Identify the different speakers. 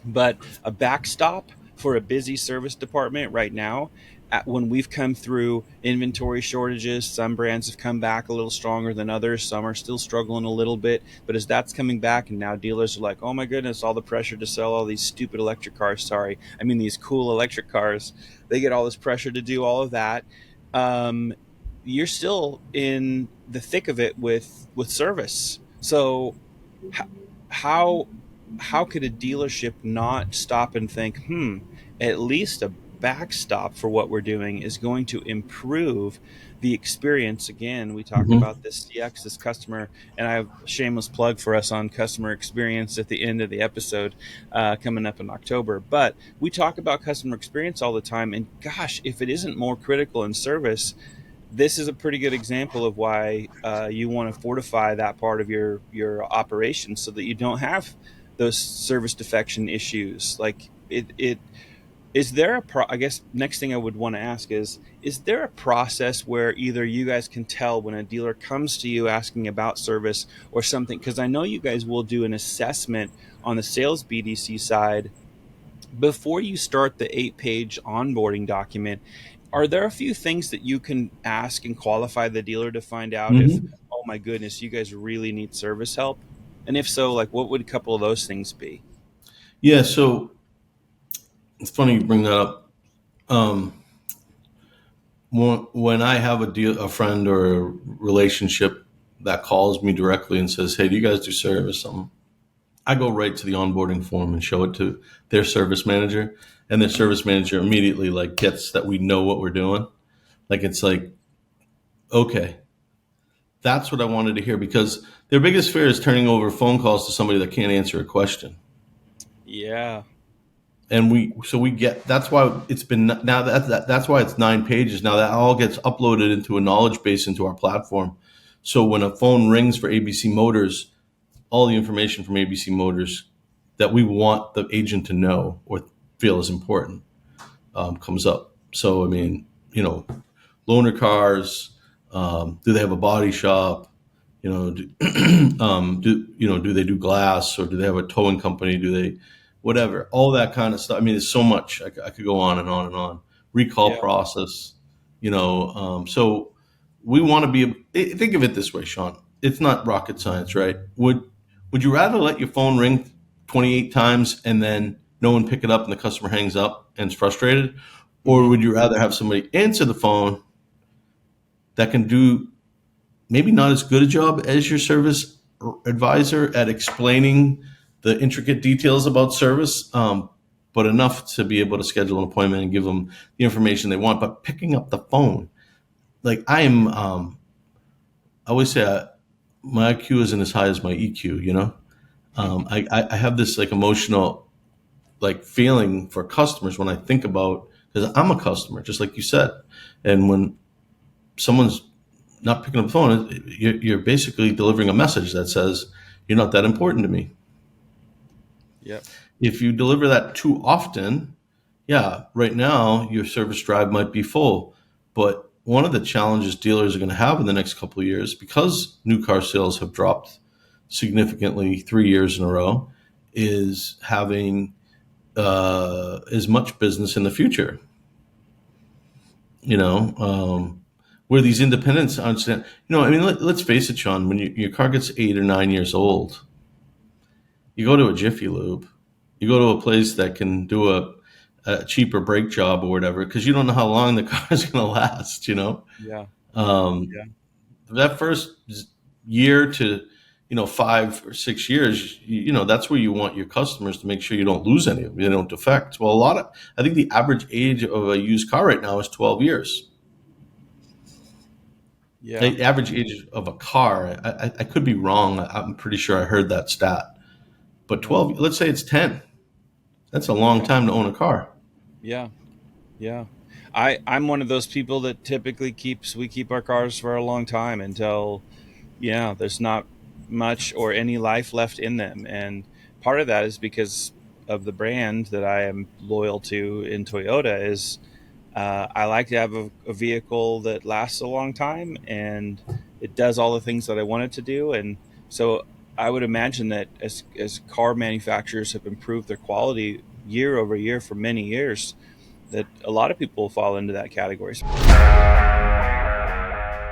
Speaker 1: But a backstop for a busy service department right now, when we've come through inventory shortages, some brands have come back a little stronger than others. Some are still struggling a little bit. But as that's coming back, and now dealers are like, oh my goodness, all the pressure to sell all these stupid electric cars. Sorry. I mean, these cool electric cars. They get all this pressure to do all of that. Um, you're still in the thick of it with service. So, how how could a dealership not stop and think, at least a backstop for what we're doing is going to improve the experience. Again, we talk
Speaker 2: Hmm.
Speaker 1: about this CX, this customer, and I have a shameless plug for us on customer experience at the end of the episode coming up in October. But we talk about customer experience all the time, and gosh, if it isn't more critical in service, this is a pretty good example of why you want to fortify that part of your operation so that you don't have those service defection issues. Like it is there I guess next thing I would want to ask is there a process where either you guys can tell when a dealer comes to you asking about service or something? Because I know you guys will do an assessment on the sales BDC side before you start the 8-page onboarding document. Are there a few things that you can ask and qualify the dealer to find out if,
Speaker 2: Hmm.
Speaker 1: oh my goodness, you guys really need service help? And if so, like what would a couple of those things be?
Speaker 2: Yeah, so it's funny you bring that up. Um, when I have a friend or a relationship that calls me directly and says, "Hey, do you guys do service?" I go right to the onboarding form and show it to their service manager, and their service manager immediately like gets that we know what we're doing. Like it's like, okay, that's what I wanted to hear because their biggest fear is turning over phone calls to somebody that can't answer a question.
Speaker 1: Yeah.
Speaker 2: And we get that's why it's been now that's why it's 9 pages now that all gets uploaded into a knowledge base into our platform. So when a phone rings for ABC Motors, all the information from ABC Motors that we want the agent to know or feel is important comes up. So I mean, loaner cars, do they have a body shop? Do they do glass or do they have a towing company? Do they, whatever, all that kind of stuff. I mean, there's so much. I could go on and on and on. Recall
Speaker 1: Yeah.
Speaker 2: process, so we want to be. Think of it this way, Sean. It's not rocket science, right? Would you rather let your phone ring 28 times and then no one pick it up and the customer hangs up and is frustrated, or
Speaker 1: Hmm.
Speaker 2: would you rather have somebody answer the phone that can do maybe not as good a job as your service advisor at explaining the intricate details about service, but enough to be able to schedule an appointment and give them the information they want. But picking up the phone, like I always say, my IQ isn't as high as my EQ. I have this like emotional like feeling for customers when I think about because I'm a customer, just like you said, and when someone's not picking up the phone, you're basically delivering a message that says you're not that important to me.
Speaker 1: Yep.
Speaker 2: If you deliver that too often, yeah, right now your service drive might be full, but one of the challenges dealers are going to have in the next couple of years, because new car sales have dropped significantly 3 years in a row, is having as much business in the future. You know, where these independents understand. I mean, let's face it, Sean. When your car gets 8 or 9 years old, you go to a Jiffy Lube, you go to a place that can do a cheaper brake job or whatever, because you don't know how long the car is going to last.
Speaker 1: Yeah.
Speaker 2: Um,
Speaker 1: Yeah.
Speaker 2: that first year to 5 or 6 years, that's where you want your customers to make sure you don't lose any of them, they don't defect. Well, I think the average age of a used car right now is 12 years.
Speaker 1: Yeah.
Speaker 2: The average age of a car, I could be wrong. I'm pretty sure I heard that stat, but
Speaker 1: Well,
Speaker 2: 12. Let's say it's 10. That's a long
Speaker 1: okay.
Speaker 2: time to own a car.
Speaker 1: Yeah. Yeah. I'm one of those people that typically we keep our cars for a long time until, yeah, there's not much or any life left in them. And part of that is because of the brand that I am loyal to in Toyota is I like to have a vehicle that lasts a long time and it does all the things that I want it to do. And so I would imagine that as car manufacturers have improved their quality year over year for many years, that a lot of people fall into that category.